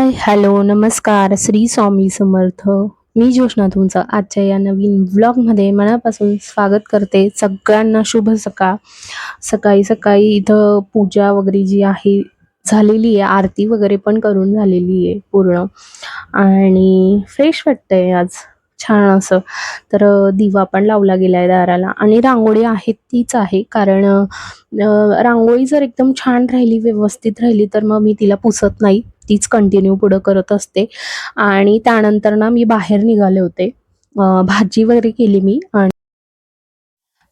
हाय, hello, नमस्कार, श्री स्वामी समर्थ. मी ज्योत्स्ना तुमचं आजच्या या नवीन व्लॉगमध्ये मनापासून स्वागत करते. सगळ्यांना शुभ सकाळ. सकाळी-सकाळी इथं पूजा वगैरे जी आहे झालेली आहे, आरती वगैरे पण करून झालेली आहे पूर्ण आणि फ्रेश वाटतंय आज छान असं. तर दिवा पण लावला गेलाय दाराला आणि रांगोळी आहे तीच आहे कारण रांगोळी जर एकदम छान राहिली, व्यवस्थित राहिली तर मग मी तिला पुसत नाही. तीच कंटिन्यू पुढं करत असते आणि त्यानंतर ना मी बाहेर निघाले होते. भाजी वगैरे केली मी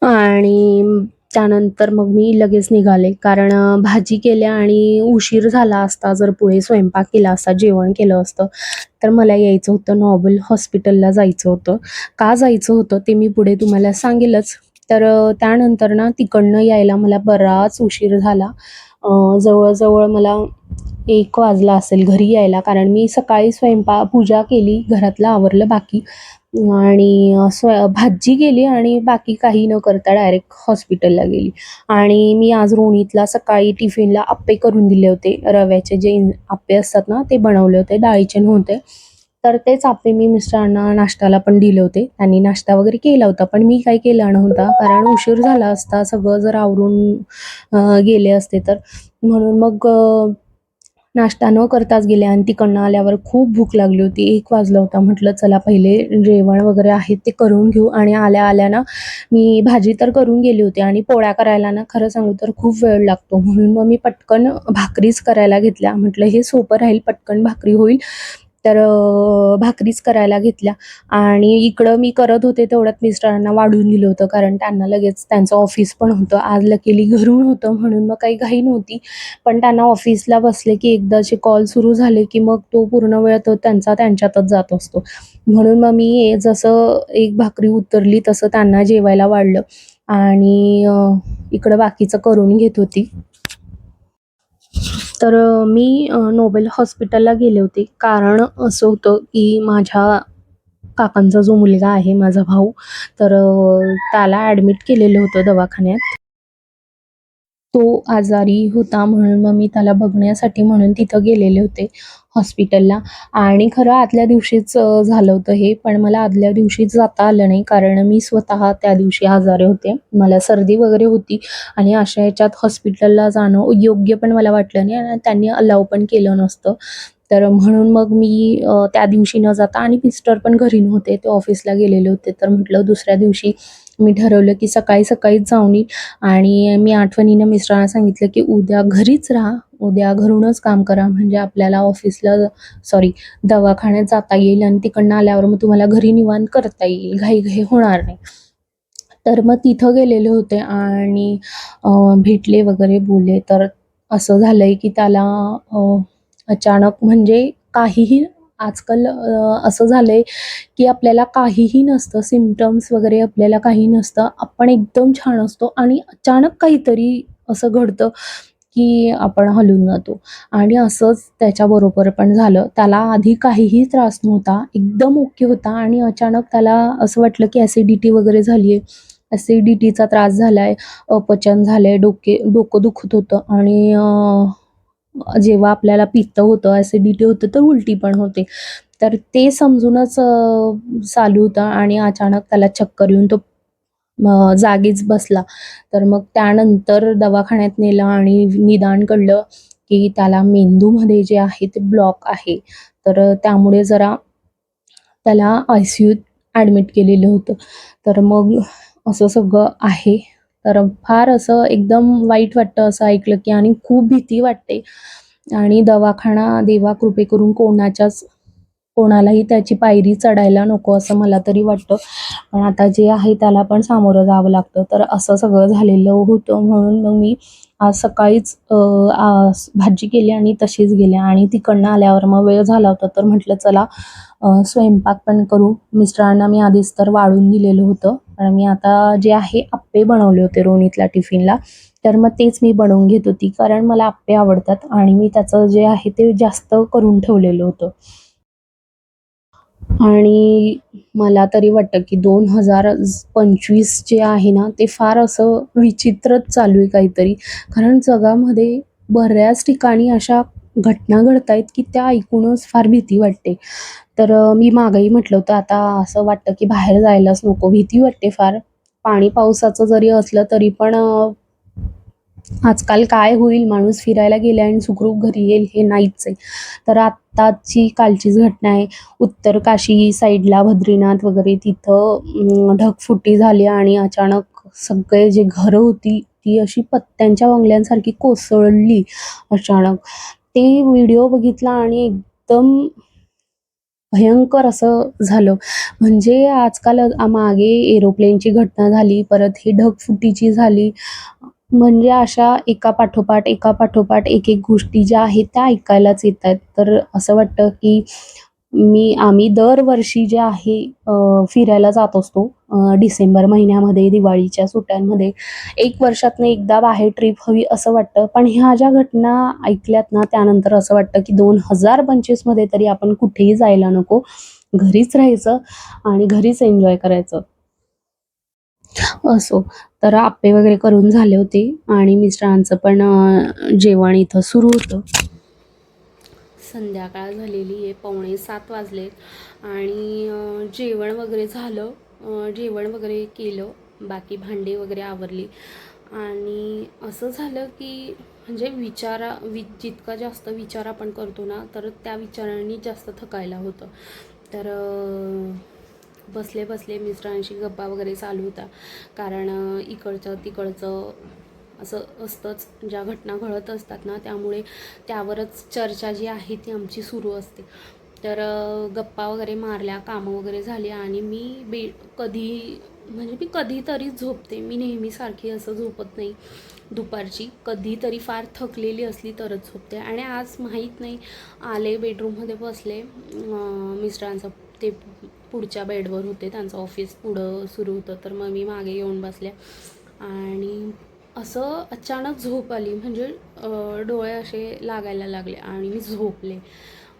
आणि त्यानंतर मग मी लगेच निघाले कारण भाजी केल्या आणि उशीर झाला असता जर पुढे स्वयंपाक केला असता, जेवण केलं असतं, तर मला यायचं होतं नॉबल हॉस्पिटलला जायचं होतं. का जायचं होतं ते मी पुढे तुम्हाला सांगेलच. तर त्यानंतर ना तिकडनं यायला मला बराच उशीर झाला. जवळ मला 1 वाजला असेल घरी यायला कारण मी सकाळी पूजा केली, घरातलं आवरलं बाकी आणि भाजी केली आणि बाकी काही न करता डायरेक्ट हॉस्पिटलला गेली. आणि मी आज रोहितला सकाळी टिफिनला अप्पे करून दिले होते. रव्याचे जे अप्पे असतात ना, ते बनवले होते, डाळीचे नव्हते. तर तेच अप्पे मी मिस्टरांना नाश्त्याला पण दिले होते. त्यांनी नाश्ता वगैरे केला होता, पण मी काही केला नव्हता कारण उशीर झाला असता, सगळं जर आवरून गेले असते तर. म्हणून मग नाश्ता न करताच गेले आणि तिकडनं आल्यावर खूप भूक लागली होती. 1 वाजला होता. म्हटलं चला पहिले जेवण वगैरे आहे ते करून घेऊ आणि आल्या ना मी भाजी तर करून गेली होती आणि पोळ्या करायला ना खरं सांगू तर खूप वेळ लागतो. म्हणून मग मी पटकन भाकरीच करायला घेतल्या. म्हटलं हे सोपं राहील, पटकन भाकरी होईल. तर भाकरीच करायला घेतल्या आणि इकडं मी करत होते तेवढ्यात मिस्टरांना वाढून दिलं होतं कारण त्यांना लगेच त्यांचं ऑफिस पण होतं. आज लकीली घरून होतं म्हणून मग काही घाई नव्हती. पण त्यांना ऑफिसला बसले की एकदाचे कॉल सुरू झाले की मग तो पूर्ण वेळ तो त्यांचा त्यांच्यातच जात असतो. म्हणून मग मी जसं एक भाकरी उतरली तसं त्यांना जेवायला वाढलं आणि इकडं बाकीचं करून घेत होती. तर मी नोबेल हॉस्पिटलला गेले होते. कारण असं होतं की माझ्या काकांचा जो मुलगा आहे, माझा भाऊ, तर त्याला ॲडमिट केलेलं होतं दवाखान्यात. तो आजारी होता म्हणून मग मी त्याला बघण्यासाठी म्हणून तिथं गेलेले होते हॉस्पिटलला आणि खरं आदल्या दिवशीच झालं होतं हे, पण मला आदल्या दिवशी जाता आलं नाही कारण मी स्वतः त्या दिवशी आजारी होते. मला सर्दी वगैरे होती आणि अशा ह्याच्यात हॉस्पिटलला जाणं योग्य पण मला वाटलं नाही आणि त्यांनी अलाऊ पण केलं नसतं. तर म्हणून मग मी त्या दिवशी न जाता आणि मिस्टर पण घरी नव्हते, ते ऑफिसला गेलेले होते. तर म्हटलं दुसऱ्या दिवशी मी ठरवलं की सकाळीच जाऊन येईल आणि मी आठवणीनं मिस्टरांना सांगितलं की उद्या घरीच राहा, उद्या घरूनच काम करा म्हणजे आपल्याला दवाखान्यात जाता येईल आणि तिकडनं आल्यावर मग तुम्हाला घरी निवांत करता येईल, घाई होणार नाही. तर मग तिथं गेलेले होते आणि भेटले वगैरे बोलले. तर असं झालंय की त्याला अचानक म्हणजे काहीही आजकाल असं झालंय की आपल्याला काहीही नसतं, सिम्प्टम्स वगैरे आपल्याला काही नसतं. आपण एकदम छान असतो आणि अचानक काहीतरी असं घडतं की आपण हलून जातो आणि असंच त्याच्याबरोबर पण झालं. त्याला आधी काहीही त्रास नव्हता, एकदम ओके होता आणि अचानक त्याला असं वाटलं की ॲसिडिटी वगैरे झाली आहे. ॲसिडिटीचा त्रास झालाय, अपचन झालंय, डोकं दुखत होतं आणि जेव्हा आपल्याला पित्त होतं, ॲसिडिटी होतं, तर उलटी पण होते. तर ते समजूनच चालू होतं आणि अचानक त्याला चक्कर येऊन तो जागीच बसला. तर मग त्यानंतर दवाखान्यात नेलं आणि निदान कळलं, की त्याला मेंदूमध्ये जे आहे ते ब्लॉक आहे. तर त्यामुळे जरा त्याला आय-सी-यूत ॲडमिट केलेलं होतं. तर मग असं सगळं आहे. तर फार असं एकदम वाईट वाटतं असं ऐकलं की आणि खूप भीती वाटते आणि दवाखाना देवा कृपे करून कोणालाही त्याची पायरी चढायला नको असं मला तरी वाटतं. पण आता जे आहे त्याला पण सामोरं जावं लागतं. तर असं सगळं झालेलं होतं म्हणून मग मी आज सकाळीच भाजी केली आणि तशीच गेले आणि तिकडनं आल्यावर मग वेळ झाला होता तर म्हटलं चला स्वयंपाक पण करू. मिस्टरांना मी आधीच तर वाढून दिलेलं होतं. आणि मी आता जे आहे अप्पे बनवले होते रोहितला टिफिनला. तर मग तेच मी बनवून घेत होती कारण मला अप्पे आवडतात आणि मी त्याचं जे आहे ते जास्त करून ठेवलेलं होतं. आणि मला तरी वाटतं की 2025 जे आहे ना, ते फार असं विचित्रच चालू आहे काहीतरी. कारण जगामध्ये बऱ्याच ठिकाणी अशा घटना घडतायत की त्या ऐकूनच फार भीती वाटते. तर मी मागेही म्हटलं होतं, आता असं वाटतं की बाहेर जायलाच नको. भीती वाटते फार. पाणी पावसाचं जरी असलं तरी पण आजकाल काय होईल, माणूस फिरायला गेला आणि सुखरूप घरी येईल हे नाहीच आहे. तर आत्ताची कालचीच घटना आहे. उत्तर काशी साईडला बद्रीनाथ वगैरे तिथं ढगफुटी झाली आणि अचानक सगळे जे घरं होती ती अशी पत्त्यांच्या बंगल्यांसारखी कोसळली अचानक. ते व्हिडिओ बघितला आणि एकदम भयंकर असं झालं. म्हणजे आजकाल मागे एरोप्लेनची घटना झाली, परत ही ढगफुटीची झाली. म्हणजे अशा एका पाठोपाठ एक गोष्टी ज्या आहेत त्या ऐकायलाच येतायत. तर असं वाटतं की आम्ही दरवर्षी जे आहे फिरायला जात असतो डिसेंबर महिन्यामध्ये, दिवाळीच्या सुट्ट्यांमध्ये. 1 वर्षातनं एकदा बाहेर ट्रिप हवी असं वाटतं. पण ह्या ज्या घटना ऐकल्यात ना, त्यानंतर असं वाटतं की 2025 मध्ये तरी आपण कुठेही जायला नको. घरीच राहायचं आणि घरीच एन्जॉय करायचं. असो. तर आप्पे वगैरे करून झाले होते आणि मिस्टरांचं पण जेवण इथं सुरू होतं. संध्याकाळ झालेली आहे, 6:45 वाजलेत आणि जेवण वगैरे झालं. जेवण वगैरे केलं, बाकी भांडी वगैरे आवरली आणि असं झालं की म्हणजे जितका जास्त विचार आपण करतो ना, तर त्या विचारांनी जास्त थकायला होतं. तर बसले बसले मिस्टरांशी गप्पा वगैरे चालू होता. कारण इकडचं तिकडचं असं असतंच, ज्या घटना घडत असतात ना त्यामुळे त्यावरच चर्चा जी आहे ती आमची सुरू असते. तर गप्पा वगैरे मारल्या, कामं वगैरे झाली आणि मी म्हणजे मी कधीतरी झोपते. मी नेहमीसारखी असं झोपत नाही दुपारची. कधीतरी फार थकलेली असली तरच झोपते आणि आज माहीत नाही आले बेडरूममध्ये बसले. मिस्टरांचं ते पुढच्या बेडवर होते, त्यांचं ऑफिस पुढं सुरू होतं. तर मग मी मागे येऊन बसले आणि असं अचानक झोप आली. म्हणजे डोळे असे लागायला लागले आणि मी झोपले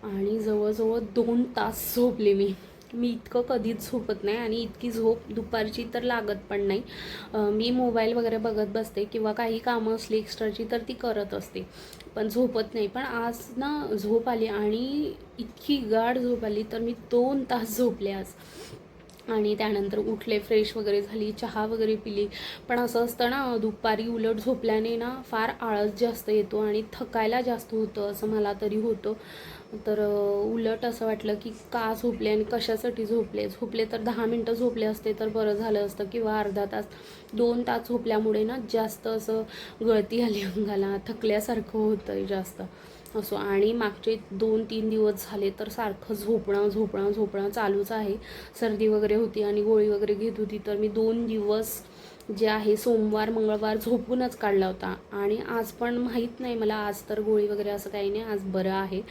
आणि जवळजवळ 2 तास झोपले मी. मी इतकं कधीच झोपत नाही आणि इतकी झोप दुपारची तर लागत पण नाही. मी मोबाईल वगैरे बघत बसते किंवा काही कामं असली एक्स्ट्राची तर ती करत असते, पण झोपत नाही. पण आज ना झोप आली आणि इतकी गाढ झोप आली तर मी 2 तास झोपले आज. आणि त्यानंतर उठले, फ्रेश वगैरे झाली, चहा वगैरे पिली. पण असं असतं ना, दुपारी उलट झोपल्याने ना फार आळस जास्त येतो आणि थकायला जास्त होतं, असं मला तरी होतं. तर उलट असं वाटलं की का झोपले आणि कशासाठी झोपले तर 10 मिनटं झोपले असते तर बरं झालं असतं किंवा अर्धा तास. 2 तास झोपल्यामुळे ना जास्त असं गळती आली अंगाला, थकल्यासारखं होतं जास्त. असो. आणि मागचे 2-3 दिवस झाले तर सारखं झोपणं चालूच आहे. सर्दी वगैरे होती आणि गोळी वगैरे घेत होती. तर मी 2 दिवस जे आहे सोमवार मंगळवार झोपूनच काढला होता आणि आज पण माहीत नाही मला, आज तर गोळी वगैरे असं काही नाही, आज बरं आहे.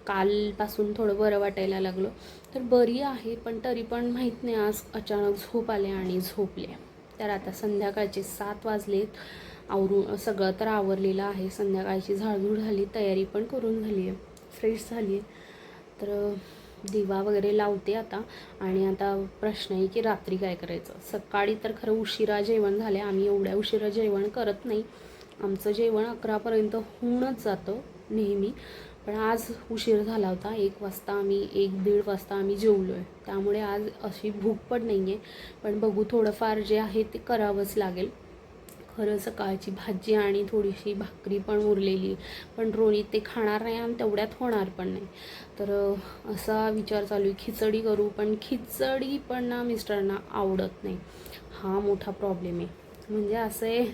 कालपासून थोडं बरं वाटायला लागलं तर बरी आहे. पण तरी पण माहीत नाही, आज अचानक झोप आले आणि झोपले. तर आता संध्याकाळचे 7 वाजलेत. सगळं तर आवरलेलं आहे. संध्याकाळची झाडझूड झाली, तयारी पण करून झाली आहे, फ्रेश झाली आहे. तर दिवा वगैरे लावते आता. आणि आता प्रश्न आहे की रात्री काय करायचं. सकाळी तर खरं उशिरा जेवण झाले, आम्ही एवढ्या उशिरा जेवण करत नाही. आमचं जेवण 11पर्यंत होऊनच जातं नेहमी. पण आज उशीर झाला होता. 1-1:30 वाजता आम्ही जेवलो आहे. त्यामुळे आज अशी भूक पण नाही आहे. पण बघू, थोडंफार जे आहे ते करावंच लागेल. खरं सकाळची भाजी आणि थोडीशी भाकरी पण उरलेली, पण रोहित ते खाणार नाही आणि तेवढ्यात होणार पण नाही. तर असा विचार चालू आहे खिचडी करू, पण खिचडी पण ना मिस्टरांना आवडत नाही. हा मोठा प्रॉब्लेम आहे. म्हणजे असं आहे,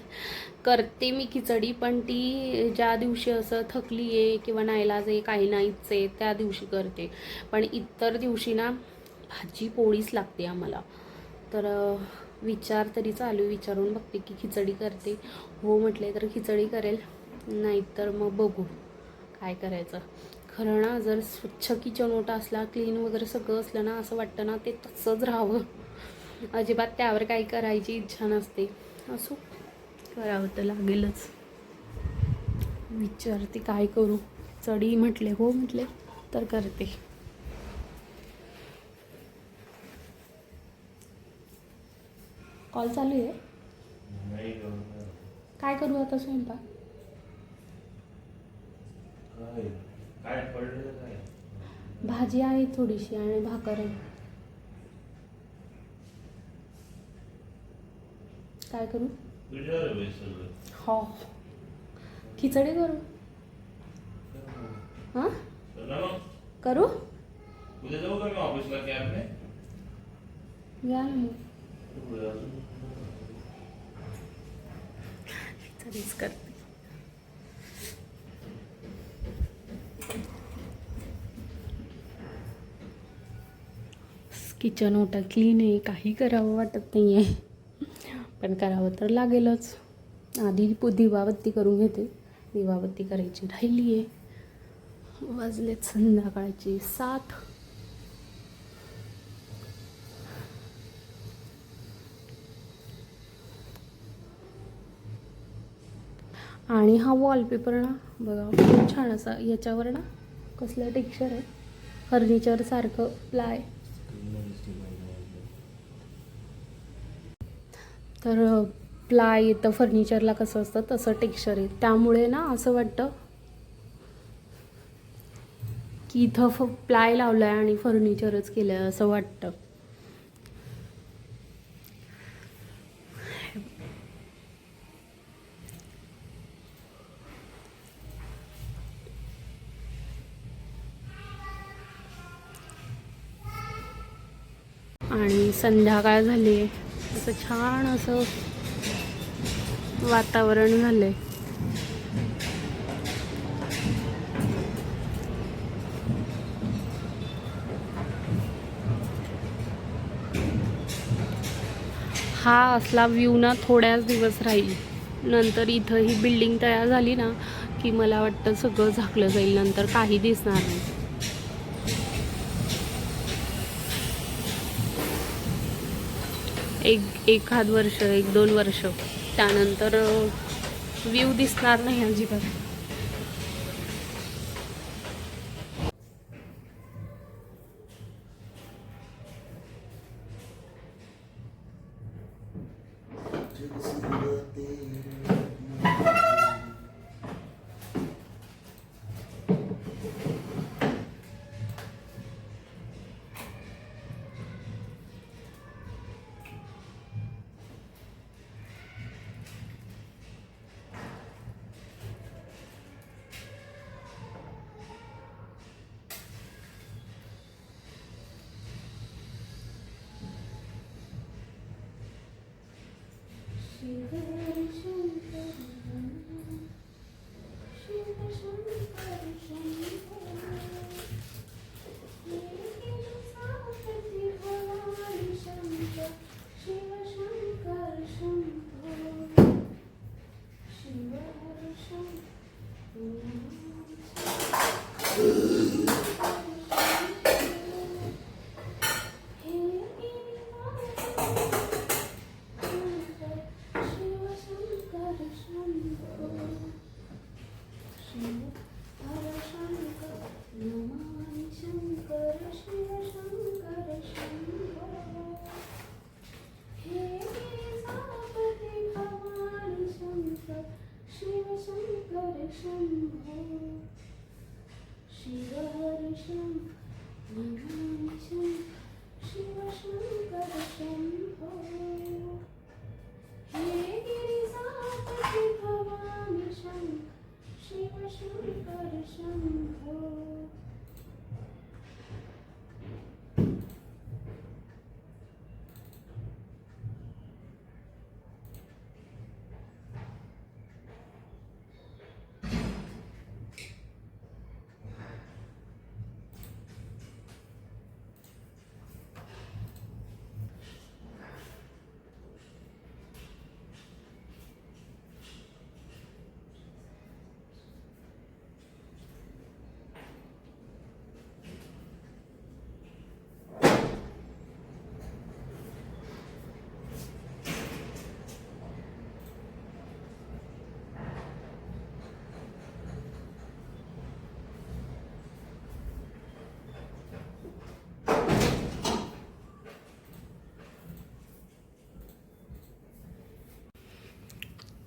करते मी खिचडी पण ती ज्या दिवशी असं थकली आहे किंवा नाईलाज आहे, काही नाहीच आहे, त्या दिवशी करते. पण इतर दिवशी ना भाजी पोळीच लागते आम्हाला. तर विचार तरी चालू, विचारून बघते की खिचडी करते. हो म्हटले तर खिचडी करेल, नाहीतर मग बघू काय करायचं. खरं ना, जर स्वच्छ किचन ओटा असला, क्लीन वगैरे सगळं असलं ना, असं वाटतं ना ते तसंच राहावं. अजिबात त्यावर काही करायची इच्छा नसते. असो, करावं तर लागेलच. विचारते काय करू. खिचडी म्हटले, हो म्हटले तर करते. कॉल चालू आहे. काय करू आता स्वयंपाक. भाजी आहे थोडीशी आणि भाकर आहे. काय करू? हो, खिचडी करू. हां करू या ना मग. खिचडीच करते. किचन ओटा क्लीन आहे, काही करावं वाटत नाही आहे, पण करावं तर लागेलच. आधी दिवाबत्ती करून घेते. दिवाबत्ती करायची राहिली आहे. वाजलेत संध्याकाळची 7. आणि हा वॉलपेपर ना बघा खूप छान असा. याच्यावर ना कसलं टेक्स्चर आहे, फर्निचर सारखं प्लाय. तर प्लाय येतं फर्निचरला कसं असतं तसं टेक्स्चर आहे. त्यामुळे ना असं वाटतं की इथं प्लाय लावलं आहे आणि फर्निचरच केलं आहे असं वाटतं. आणि संध्याकाळ झाली आहे, असं छान असं वातावरण झालंय. हा असला व्ह्यू ना थोड्याच दिवस राहील. नंतर इथं ही बिल्डिंग तयार झाली ना की मला वाटतं सगळं झाकलं जाईल, नंतर काही दिसणार नाही. एखाद वर्ष 1-2 वर्ष त्यानंतर व्ह्यू दिसणार नाही अजिबात.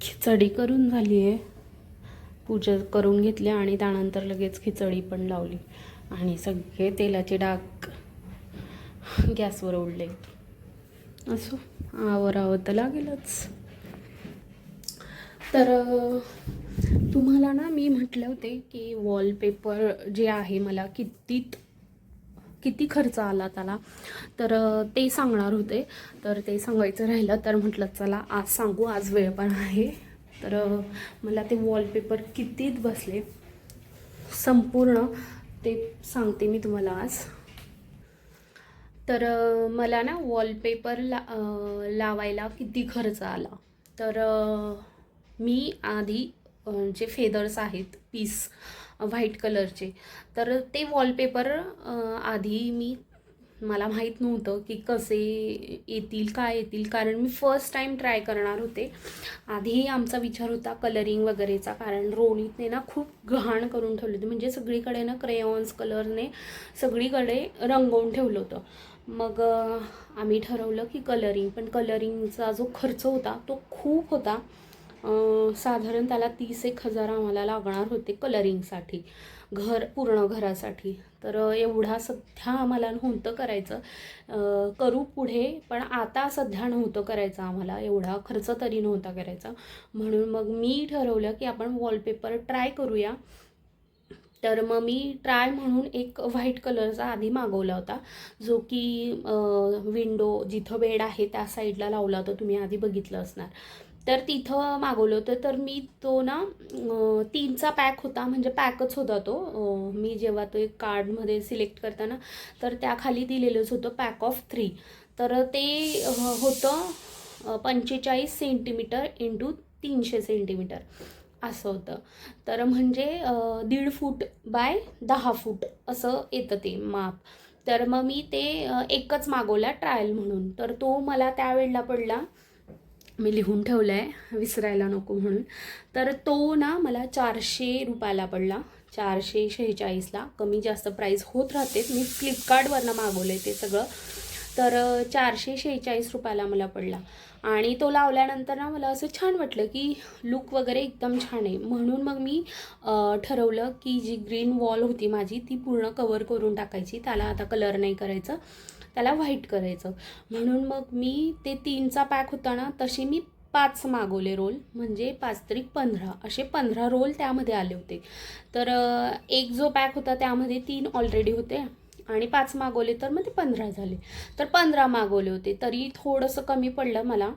खिचडी करून झाली आहे. पूजा करून घेतली आणि त्यानंतर लगेच खिचडी पण लावली आणि सगळे तेलाचे डाग गॅसवर उडले. असो, आवरावं तर लागेलच. तर तुम्हाला ना मी म्हटले होते की वॉलपेपर जे आहे मला किती खर्च आला त्याला, तर ते सांगणार होते. तर ते सांगायचं राहिलं, तर म्हटलं चला आज सांगू, आज वेळ पण आहे. तर मला ते वॉलपेपर कितीत बसले संपूर्ण ते सांगते मी तुम्हाला आज. तर मला ना वॉलपेपर लावायला किती खर्च आला. तर मी आधी जे फेदर्स आहेत पीस व्हाईट कलरचे, तर ते वॉलपेपर आधी मला माहीत नव्हतं की कसे येतील, काय येतील, कारण मी फर्स्ट टाईम ट्राय करणार होते. आधी आमचा विचार होता कलरिंग वगैरेचा, कारण रोहितने ना खूप घाण करून ठेवले होते, म्हणजे सगळीकडे ना क्रेयॉन्स कलरने सगळीकडे रंगवून ठेवलं होतं. मग आम्ही ठरवलं की कलरिंग, पण कलरिंगचा जो खर्च होता तो खूप होता. साधारण त्याला 30,000 आम्हाला लागणार होते कलरिंगसाठी, पूर्ण घरासाठी. तर एवढा सध्या आम्हाला नव्हतं करायचं, करू पुढे, पण आता सध्या नव्हतं करायचं आम्हाला, एवढा खर्च तरी नव्हता करायचा. म्हणून मग मी ठरवलं की आपण वॉलपेपर ट्राय करूया. तर मग मी ट्राय म्हणून एक व्हाईट कलरचा आधी मागवला होता, जो की विंडो जिथं बेड आहे त्या साईडला लावला होता, तुम्ही आधी बघितलं असणार. तर तिथं मागवलं होतं. तर मी तो ना 3चा पॅक होता, म्हणजे पॅकच होता तो. मी जेव्हा तो एक कार्डमध्ये सिलेक्ट करताना तर त्याखाली दिलेलंच होतं पॅक ऑफ 3. तर ते होतं 45 सेंटीमीटर इंटू 300 सेंटीमीटर असं होतं. तर म्हणजे 1.5 फूट बाय 10 फूट असं येतं ते माप. तर मग मी ते एकच मागवला ट्रायल म्हणून. तर तो मला त्यावेळेला पडला, मी लिहून ठेवला आहे विसरायला नको म्हणून. तर तो ना मला 400 रुपयाला पडला, 446ला. कमी जास्त प्राईस होत राहते, मी फ्लिपकार्टवरनं मागवलं आहे ते सगळं. तर 446 रुपयाला मला पडला. आणि तो लावल्यानंतर ना मला असं छान वाटलं की लुक वगैरे एकदम छान आहे. म्हणून मग मी ठरवलं की जी ग्रीन वॉल होती माझी ती पूर्ण कवर करून टाकायची, त्याला आता कलर नाही करायचं, त्याला व्हाईट करायचं. म्हणून मग मी ते 3चा पॅक होता ना, तसे मी 5 मागवले रोल, म्हणजे 5 त्रिक 15, असे 15 रोल त्यामध्ये आले होते. तर एक जो पॅक होता त्यामध्ये 3 ऑलरेडी होते आणि 5 मागवले, तर मग ते 15 झाले. तर 15 मागवले होते, तरी थोडंसं कमी पडलं मला.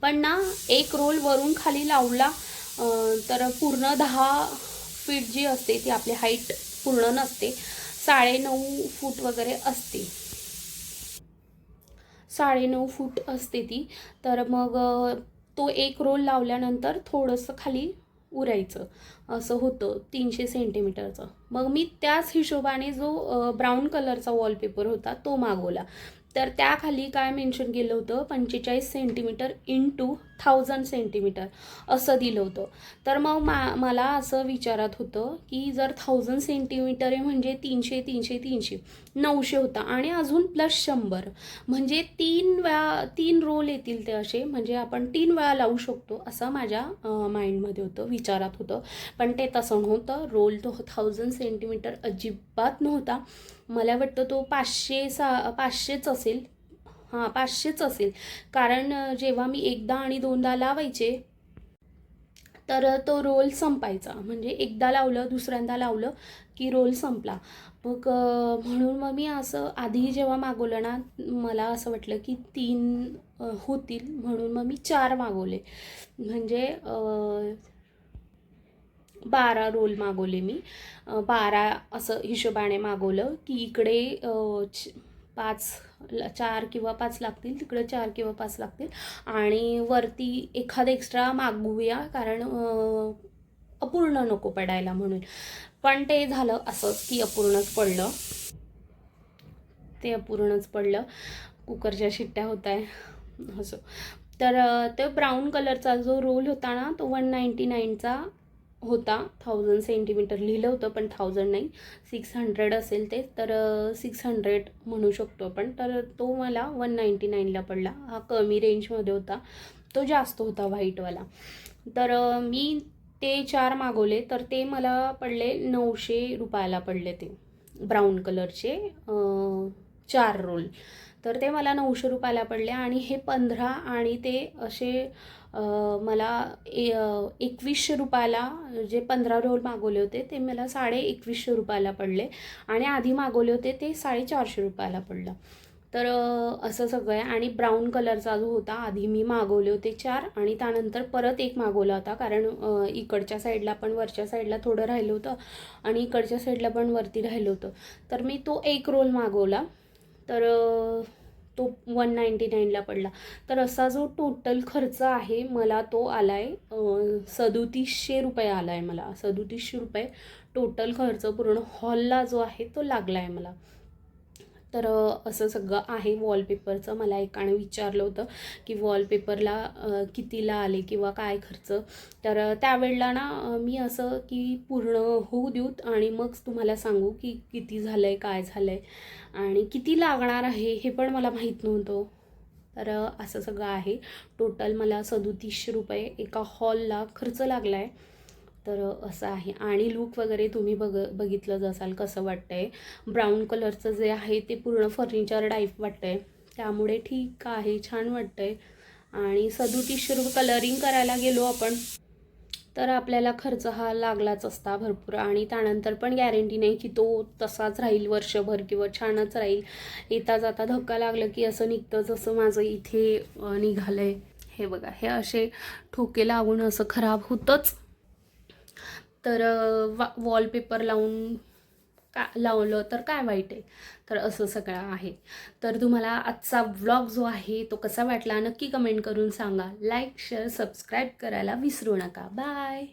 पण ना एक रोल वरून खाली लावला तर पूर्ण 10 फीट जी असते ती आपली हाईट पूर्ण नसते, 9.5 फूट वगैरे असते, 9.5 फूट असते ती. तर मग तो एक रोल लावल्यानंतर थोडंसं खाली उरायचं असं होतं 300 सेंटीमीटरचं. मग मी त्याच हिशोबाने जो ब्राऊन कलरचा वॉलपेपर होता तो मागवला. तर त्याखाली काय मेन्शन केलं होतं, 45 सेंटीमीटर इंटू 1000 सेंटीमीटर असं दिलं होतं. तर मग मला असं विचारात होतं की जर 1000 सेंटीमीटर आहे म्हणजे 300 300 300 900 होता, आणि अजून प्लस 100, म्हणजे 3 रोल येतील ते असे, म्हणजे आपण 3 वेळा लावू शकतो असं माझ्या माइंडमध्ये होतं, विचारात होतं. पण ते तसं नव्हतं. रोल तो 1000 सेंटीमीटर अजिबात नव्हता. मला वाटतं तो 500च असेल. हां, 500च असेल, कारण जेव्हा मी एकदा आणि दोनदा लावायचे तर तो रोल संपायचा, म्हणजे एकदा लावलं दुसऱ्यांदा लावलं की रोल संपला. मग म्हणून मग मी असं आधी जेव्हा मागवलं ना, मला असं वाटलं की 3 होतील, म्हणून मग मी 4 मागवले, म्हणजे 12 रोल मागवले मी. 12 असं हिशोबाने मागवलं की इकडे 4 किंवा 5 लागतील, तिकडे 4 किंवा 5 लागतील, आणि वरती एखादं एक्स्ट्रा मागवूया, कारण अपूर्ण नको पडायला म्हणून. पण ते झालं असंच की अपूर्णच पडलं, ते अपूर्णच पडलं. कुकरच्या शिट्ट्या होत आहे असं. तर तो ब्राऊन कलरचा जो रोल होता ना, तो 199चा होता. 1000 सेंटीमीटर लिहिलं होतं, पण 1000 नाही, 600 असेल ते, तर 600 म्हणू शकतो आपण. तर तो मला 199ला पडला. हा कमी रेंजमध्ये होता, तो जास्त होता व्हाईटवाला. तर मी ते 4 मागवले तर ते मला पडले 900 रुपयाला पडले ते ब्राऊन कलरचे 4 रोल. तर ते मला 900 रुपयाला पडले आणि हे 15 आणि ते असे मला 2100 रुपयाला जे 15 रोल मागवले होते ते मला 2150 रुपयाला पडले आणि आधी मागवले होते ते 450 रुपयाला पडलं. तर असं सगळं आहे. आणि ब्राऊन कलरचा जो होता आधी मी मागवले होते 4 आणि त्यानंतर परत एक मागवला होता, कारण इकडच्या साईडला पण वरच्या साईडला थोडं राहिलं होतं आणि इकडच्या साईडला पण वरती राहिलं होतं. तर मी तो एक रोल मागवला, तर तो 199ला पडला. तर असा जो टोटल खर्च आहे मला तो आला आहे 3700 रुपये आला आहे मला. 3700 रुपये टोटल खर्च पूर्ण हॉलला जो आहे तो लागला आहे मला. तर असं सगळं आहे वॉलपेपरचं. मला एकाने विचारलं होतं की वॉलपेपरला कितीला आले किंवा काय खर्च. तर त्यावेळेला ना मी असं की पूर्ण होऊ देऊत आणि मग तुम्हाला सांगू की किती झालं आहे, काय झालं आहे आणि किती लागणार आहे हे पण मला माहीत नव्हतं. तर असं सगळं आहे. टोटल मला 3700 रुपये एका हॉलला खर्च लागला आहे. तर असं आहे. आणि लूक वगैरे तुम्ही बघितलंच असाल कसं वाटतं आहे. ब्राऊन कलरचं जे आहे ते पूर्ण फर्निचर टाईप वाटतं आहे, त्यामुळे ठीक आहे, छान वाटतं आहे. आणि 3700 रुपये कलरिंग करायला गेलो आपण तर आपल्याला खर्च हा लागलाच असता भरपूर. आणि त्यानंतर पण गॅरंटी नाही की तो तसाच राहील वर्षभर किंवा छानच राहील. येता जाता धक्का लागलं की असं निघतं, जसं माझं इथे निघालं आहे. हे बघा, हे असे ठोके लागून असं खराब होतंच. तर वॉलपेपर लावलं तर काय वाईट आहे. तर असं सगळं आहे. तर तुम्हाला आजचा व्लॉग जो आहे तो कसा वाटला नक्की कमेंट करून सांगा. लाईक, शेअर, सबस्क्राईब करायला विसरू नका. बाय.